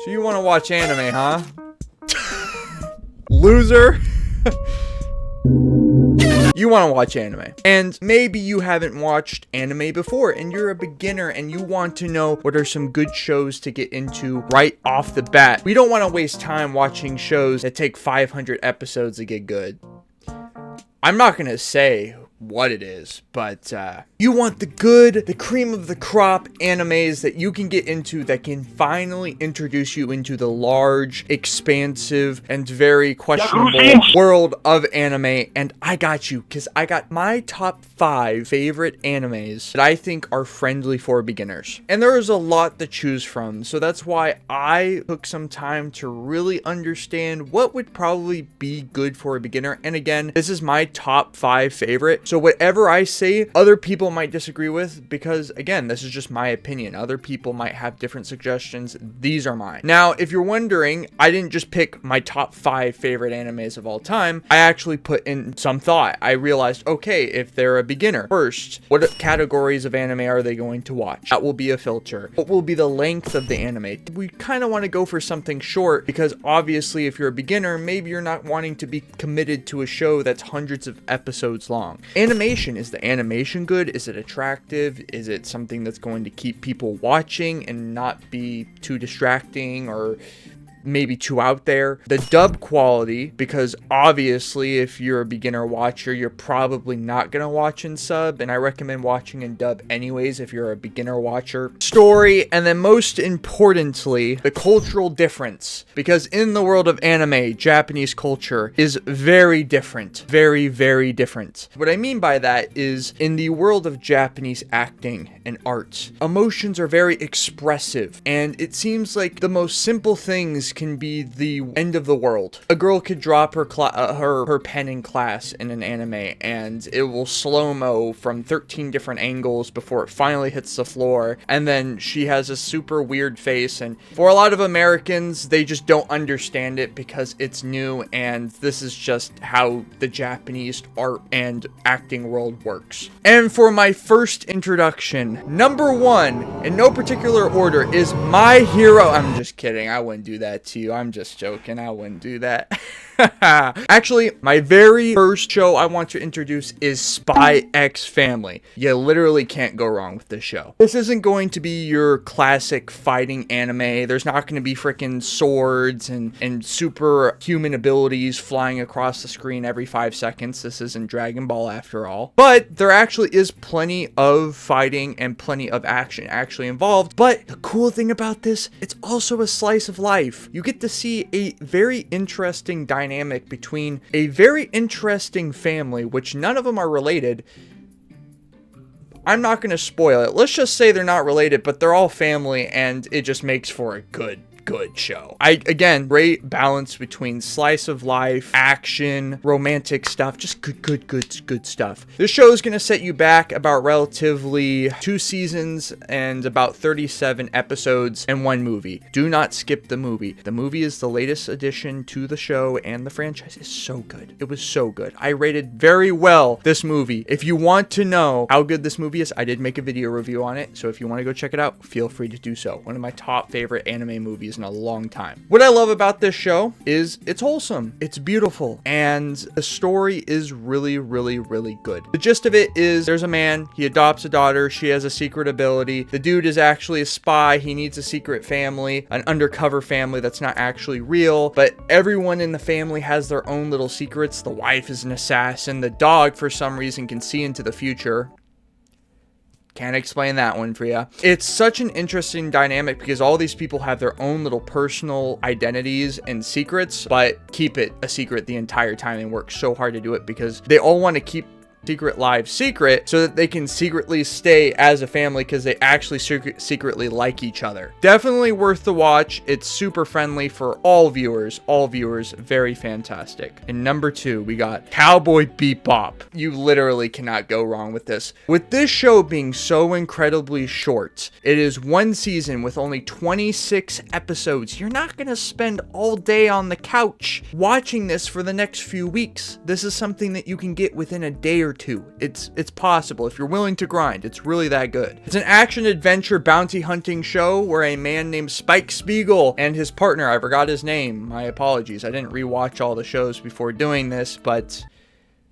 So you want to watch anime, huh? Loser. You want to watch anime, and maybe you haven't watched anime before and you're a beginner and you want to know what are some good shows to get into right off the bat. We don't want to waste time watching shows that take 500 episodes to get good. I'm not going to say what it is, but you want the cream of the crop animes that you can get into that can finally introduce you into the large, expansive, and very questionable world of anime. And I got you, because I got my top 5 favorite animes that I think are friendly for beginners. And there is a lot to choose from, so that's why I took some time to really understand what would probably be good for a beginner. And again, this is my top 5 favorite. So whatever I say, other people might disagree with, because again, this is just my opinion. Other people might have different suggestions. These are mine. Now, if you're wondering, I didn't just pick my top 5 favorite animes of all time. I actually put in some thought. I realized, okay, if they're a beginner, first, what categories of anime are they going to watch? That will be a filter. What will be the length of the anime? We kind of want to go for something short, because obviously if you're a beginner, maybe you're not wanting to be committed to a show that's hundreds of episodes long. Animation, is the animation good? Is it attractive? Is it something that's going to keep people watching and not be too distracting or maybe too out there? The dub quality, because obviously if you're a beginner watcher, you're probably not gonna watch in sub, and I recommend watching in dub anyways if you're a beginner watcher. Story, and then most importantly, the cultural difference, because in the world of anime, Japanese culture is very different. Very, very different. What I mean by that is, in the world of Japanese acting and art, emotions are very expressive, and it seems like the most simple things can be the end of the world. A girl could drop her pen in class in an anime, and it will slow-mo from 13 different angles before it finally hits the floor, and then she has a super weird face, and for a lot of Americans, they just don't understand it because it's new, and this is just how the Japanese art and acting world works. And for my first introduction, number 1, in no particular order, is My Hero. I'm just kidding, I wouldn't do that to you. I'm just joking. I wouldn't do that. Actually, my very first show I want to introduce is Spy X Family. You literally can't go wrong with this show. This isn't going to be your classic fighting anime. There's not going to be freaking swords and superhuman abilities flying across the screen every 5 seconds. This isn't Dragon Ball after all. But there actually is plenty of fighting and plenty of action actually involved. But the cool thing about this, it's also a slice of life. You get to see a very interesting dynamic between a very interesting family, which none of them are related. I'm not going to spoil it. Let's just say they're not related, but they're all family, and it just makes for a good show. Again, great balance between slice of life, action, romantic stuff, just good stuff. This show is going to set you back about relatively 2 seasons and about 37 episodes and 1 movie. Do not skip the movie. The movie is the latest addition to the show, and the franchise is so good. It was so good. I rated very well this movie. If you want to know how good this movie is, I did make a video review on it, so if you want to go check it out, feel free to do so. One of my top favorite anime movies in a long time. What I love about this show is it's wholesome, it's beautiful, and the story is really good. The gist of it is, there's a man, he adopts a daughter, she has a secret ability, the dude is actually a spy, he needs a secret family, an undercover family that's not actually real, but everyone in the family has their own little secrets. The wife is an assassin, the dog for some reason can see into the future. Can't explain that one for you. It's such an interesting dynamic because all these people have their own little personal identities and secrets, but keep it a secret the entire time and work so hard to do it because they all want to keep secret lives secret so that they can secretly stay as a family because they actually secretly like each other. Definitely worth the watch. It's super friendly for all viewers, very fantastic. And number 2, we got Cowboy Bebop. You literally cannot go wrong with this. With this show being so incredibly short, it is 1 season with only 26 episodes. You're not gonna spend all day on the couch watching this for the next few weeks. This is something that you can get within a day or 2. It's possible. If you're willing to grind, it's really that good. It's an action-adventure bounty hunting show where a man named Spike Spiegel and his partner, I forgot his name, my apologies, I didn't rewatch all the shows before doing this, but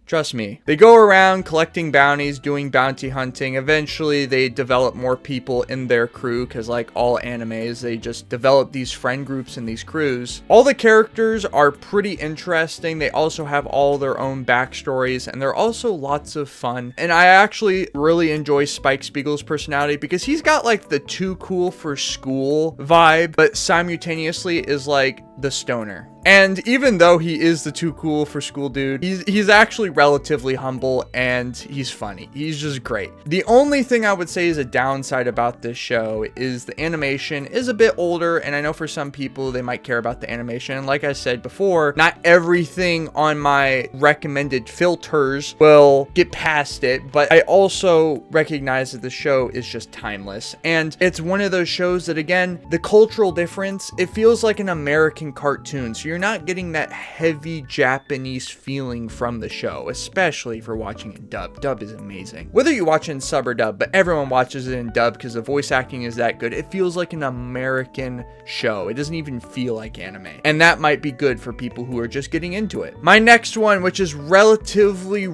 trust me, they go around collecting bounties, doing bounty hunting. Eventually, they develop more people in their crew because, like all animes, they just develop these friend groups and these crews. All the characters are pretty interesting. They also have all their own backstories, and they're also lots of fun. And I actually really enjoy Spike Spiegel's personality because he's got like the too cool for school vibe, but simultaneously is like the stoner. And even though he is the too cool for school dude, he's actually relatively humble and he's funny. He's just great. The only thing I would say is a downside about this show is the animation is a bit older, and I know for some people they might care about the animation. Like I said before, not everything on my recommended filters will get past it, but I also recognize that the show is just timeless. And it's one of those shows that, again, the cultural difference, it feels like an American cartoon. So you're not getting that heavy Japanese feeling from the show, especially for watching it dub. Dub is amazing. Whether you watch it in sub or dub, but everyone watches it in dub because the voice acting is that good. It feels like an American show. It doesn't even feel like anime. And that might be good for people who are just getting into it. My next one, which is relatively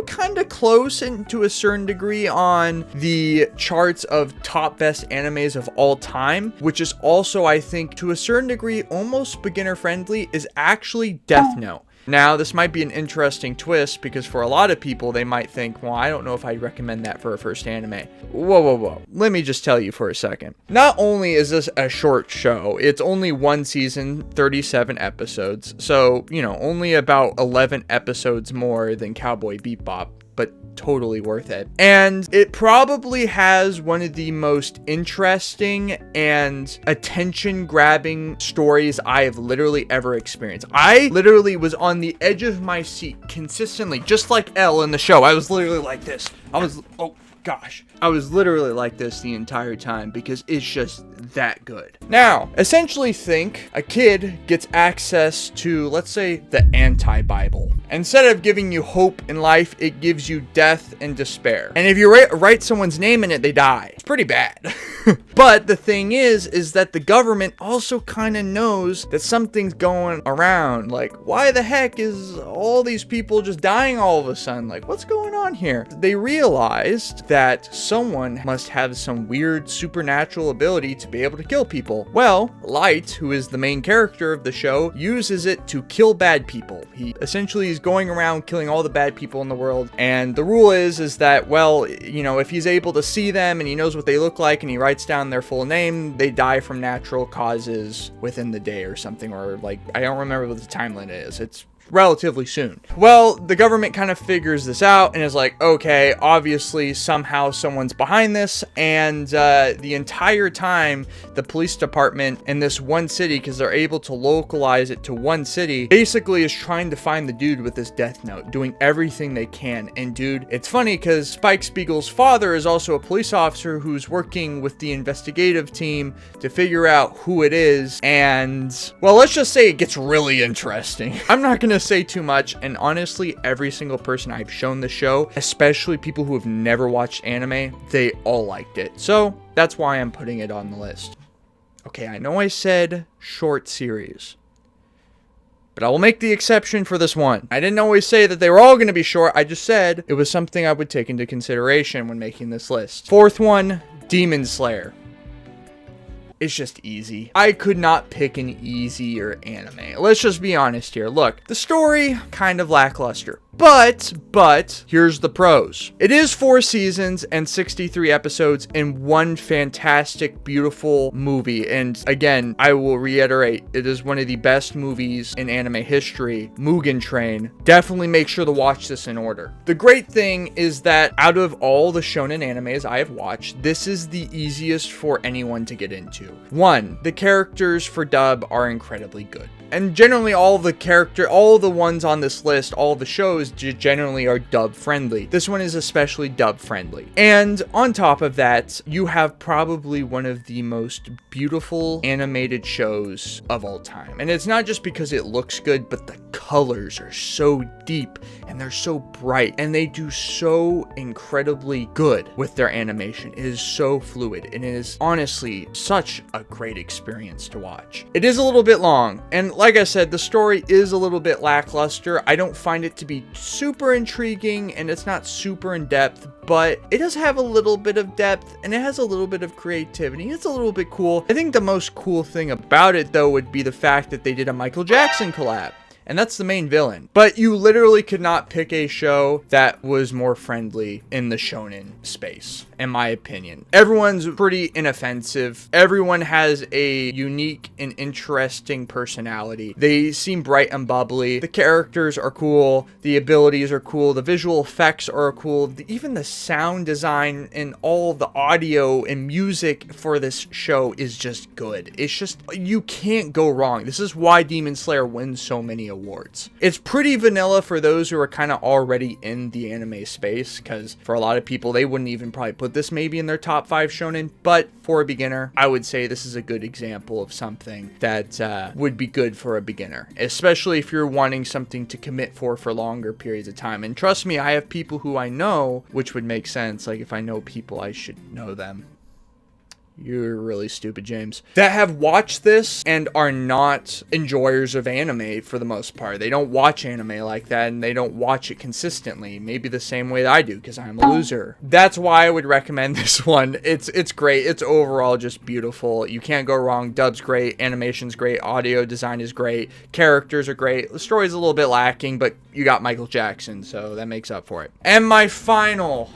kind of close and to a certain degree on the charts of top best animes of all time, which is also, I think, to a certain degree almost beginner friendly, is actually Death Note. Now, this might be an interesting twist because for a lot of people, they might think, well, I don't know if I'd recommend that for a first anime. Whoa. Let me just tell you for a second. Not only is this a short show, it's only one season, 37 episodes. So, only about 11 episodes more than Cowboy Bebop, but totally worth it. And it probably has one of the most interesting and attention-grabbing stories I have literally ever experienced. I literally was on the edge of my seat consistently, just like Elle in the show. I was literally like this. I was literally like this the entire time because it's just that good. Now, essentially think a kid gets access to, let's say, the anti-Bible. Instead of giving you hope in life, it gives you death and despair. And if you write someone's name in it, they die. It's pretty bad. But the thing is that the government also kind of knows that something's going around. Like, why the heck is all these people just dying all of a sudden? Like, what's going on here? They realized that someone must have some weird supernatural ability to be able to kill people. Well, Light, who is the main character of the show, uses it to kill bad people. He essentially is going around killing all the bad people in the world. And the rule is that, well, if he's able to see them and he knows what they look like and he writes down their full name, they die from natural causes within the day or something, or like, I don't remember what the time limit is. It's relatively soon. Well, the government kind of figures this out and is like, okay, obviously somehow someone's behind this, and the entire time the police department in this one city, because they're able to localize it to one city, basically is trying to find the dude with this death note, doing everything they can. And dude, it's funny because Spike Spiegel's father is also a police officer who's working with the investigative team to figure out who it is, and well, let's just say it gets really interesting. I'm not gonna say too much, and honestly, every single person I've shown the show, especially people who have never watched anime, they all liked it. So that's why I'm putting it on the list. Okay, I know I said short series, but I will make the exception for this one. I didn't always say that they were all going to be short. I just said it was something I would take into consideration when making this list. Fourth one, Demon Slayer. It's just easy. I could not pick an easier anime. Let's just be honest here. Look, the story, kind of lackluster. But, here's the pros. It is 4 seasons and 63 episodes in one fantastic, beautiful movie. And again, I will reiterate, it is one of the best movies in anime history. Mugen Train. Definitely make sure to watch this in order. The great thing is that out of all the shonen animes I have watched, this is the easiest for anyone to get into. 1, the characters for dub are incredibly good. And generally all the ones on this list, all the shows shows generally are dub friendly. This one is especially dub friendly. And on top of that, you have probably one of the most beautiful animated shows of all time. And it's not just because it looks good, but the colors are so deep and they're so bright and they do so incredibly good with their animation. It is so fluid and it is honestly such a great experience to watch. It is a little bit long, and like I said, the story is a little bit lackluster. I don't find it to be super intriguing and it's not super in depth, but it does have a little bit of depth and it has a little bit of creativity. It's a little bit cool. I think the most cool thing about it though would be the fact that they did a Michael Jackson collab. And that's the main villain. But you literally could not pick a show that was more friendly in the shonen space, in my opinion. Everyone's pretty inoffensive. Everyone has a unique and interesting personality. They seem bright and bubbly. The characters are cool. The abilities are cool. The visual effects are cool. Even the sound design and all the audio and music for this show is just good. It's just, you can't go wrong. This is why Demon Slayer wins so many awards. It's pretty vanilla for those who are kind of already in the anime space, because for a lot of people, they wouldn't even probably put this maybe in their top 5 shonen, but for a beginner, I would say this is a good example of something that would be good for a beginner, especially if you're wanting something to commit for longer periods of time. And trust me, I have people who I know, which would make sense. Like, if I know people, I should know them. You're really stupid, James. That have watched this and are not enjoyers of anime for the most part. They don't watch anime like that and they don't watch it consistently. Maybe the same way that I do, because I'm a loser. That's why I would recommend this one. It's great. It's overall just beautiful. You can't go wrong. Dub's great. Animation's great. Audio design is great. Characters are great. The story's a little bit lacking, but you got Michael Jackson, so that makes up for it. And my final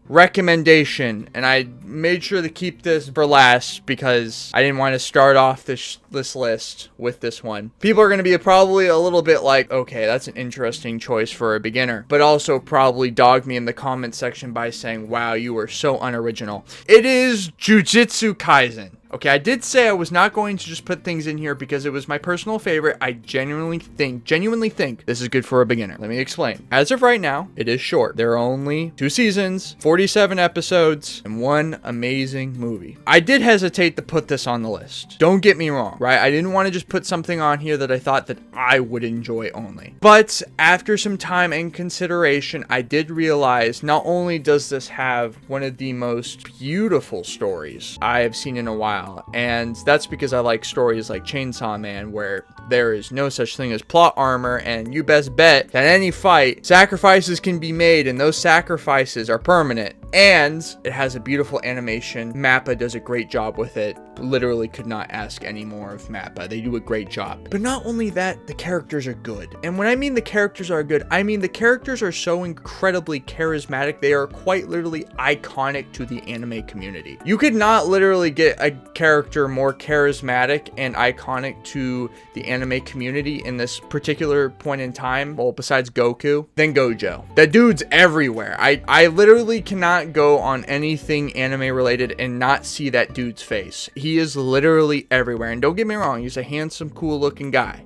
recommendation, and I made sure to keep this for last because I didn't want to start off this list with this one. People are going to be probably a little bit like, okay, that's an interesting choice for a beginner, but also probably dog me in the comment section by saying, wow, you are so unoriginal. It is Jujutsu Kaisen. Okay, I did say I was not going to just put things in here because it was my personal favorite. I genuinely think this is good for a beginner. Let me explain. As of right now, it is short. There are only 2 seasons, 47 episodes, and 1 amazing movie. I did hesitate to put this on the list. Don't get me wrong, right? I didn't want to just put something on here that I thought that I would enjoy only. But after some time and consideration, I did realize not only does this have one of the most beautiful stories I have seen in a while, and that's because I like stories like Chainsaw Man, where there is no such thing as plot armor, and you best bet that any fight, sacrifices can be made, and those sacrifices are permanent. And it has a beautiful animation. Mappa does a great job with it. Literally could not ask any more of Mappa. They do a great job. But not only that, the characters are good. And when I mean the characters are good, I mean the characters are so incredibly charismatic. They are quite literally iconic to the anime community. You could not literally get a character more charismatic and iconic to the anime community in this particular point in time, well, besides Goku, than Gojo. That dude's everywhere. I literally cannot go on anything anime related and not see that dude's face. He is literally everywhere. And don't get me wrong, he's a handsome, cool looking guy,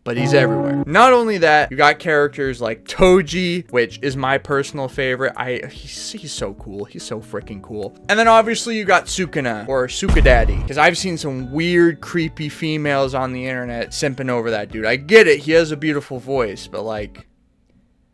but he's everywhere. Not only that, you got characters like Toji, which is my personal favorite. He's so cool. He's so freaking cool. And then obviously you got Sukuna, or Sukadaddy, because I've seen some weird, creepy females on the internet simping over that dude. I get it. He has a beautiful voice, but like,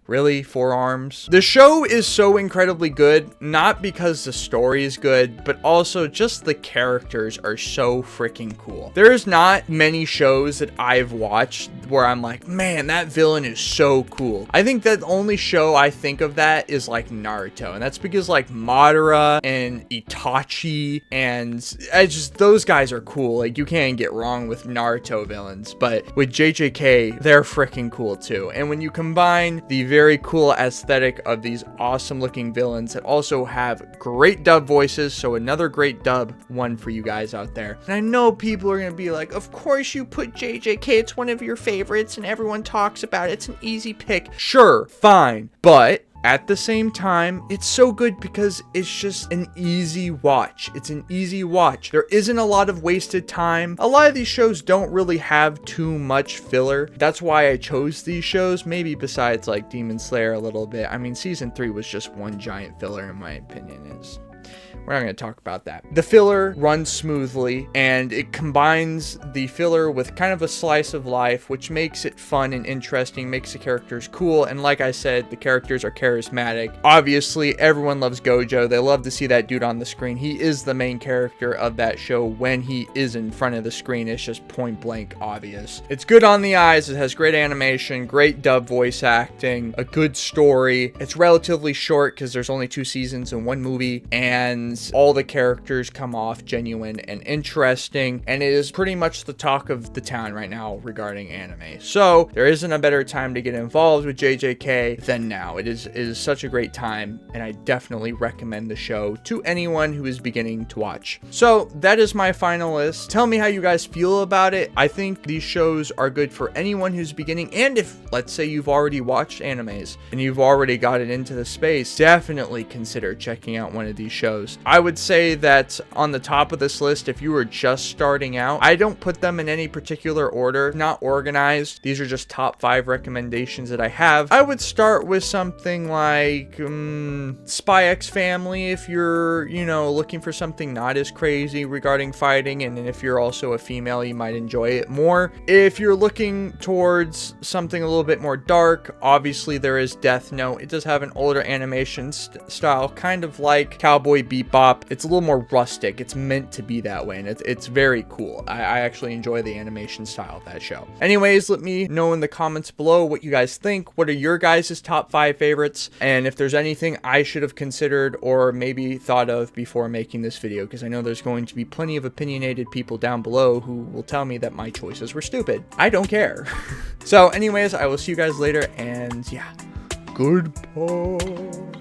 really? 4 arms? The show is so incredibly good, not because the story is good, but also just the characters are so freaking cool. There's not many shows that I've watched where I'm like, man, that villain is so cool. I think that the only show I think of that is like Naruto, and that's because like Madara and Itachi, and just those guys are cool. Like, you can't get wrong with Naruto villains, but with JJK, they're freaking cool too. And when you combine the very cool aesthetic of these awesome looking villains that also have great dub voices, so another great dub one for you guys out there. And I know people are gonna be like, of course you put JJK, it's one of your favorites and everyone talks about it, it's an easy pick. Sure, fine, but at the same time, it's so good because it's just an easy watch. It's an easy watch. There isn't a lot of wasted time. A lot of these shows don't really have too much filler. That's why I chose these shows, maybe besides like Demon Slayer a little bit. I mean, season 3 was just one giant filler in my opinion. We're not going to talk about that. The filler runs smoothly, and it combines the filler with kind of a slice of life, which makes it fun and interesting, makes the characters cool, and like I said, the characters are charismatic. Obviously, everyone loves Gojo. They love to see that dude on the screen. He is the main character of that show when he is in front of the screen. It's just point blank obvious. It's good on the eyes. It has great animation, great dub voice acting, a good story. It's relatively short because there's only 2 seasons and 1 movie, and all the characters come off genuine and interesting, and it is pretty much the talk of the town right now regarding anime. So there isn't a better time to get involved with JJK than now. It is such a great time, and I definitely recommend the show to anyone who is beginning to watch. So that is my final list. Tell me how you guys feel about it. I think these shows are good for anyone who's beginning, and if, let's say, you've already watched animes and you've already gotten into the space, definitely consider checking out one of these shows. I would say that on the top of this list, if you were just starting out, I don't put them in any particular order, not organized. These are just top 5 recommendations that I have. I would start with something like Spy X Family if you're, looking for something not as crazy regarding fighting, and if you're also a female, you might enjoy it more. If you're looking towards something a little bit more dark, obviously there is Death Note. It does have an older animation style, kind of like Cowboy Bebop. It's a little more rustic. It's meant to be that way, and it's very cool. I actually enjoy the animation style of that show. Anyways, let me know in the comments below what you guys think. What are your guys' top 5 favorites? And if there's anything I should have considered or maybe thought of before making this video, because I know there's going to be plenty of opinionated people down below who will tell me that my choices were stupid. I don't care. So anyways, I will see you guys later, and yeah, goodbye.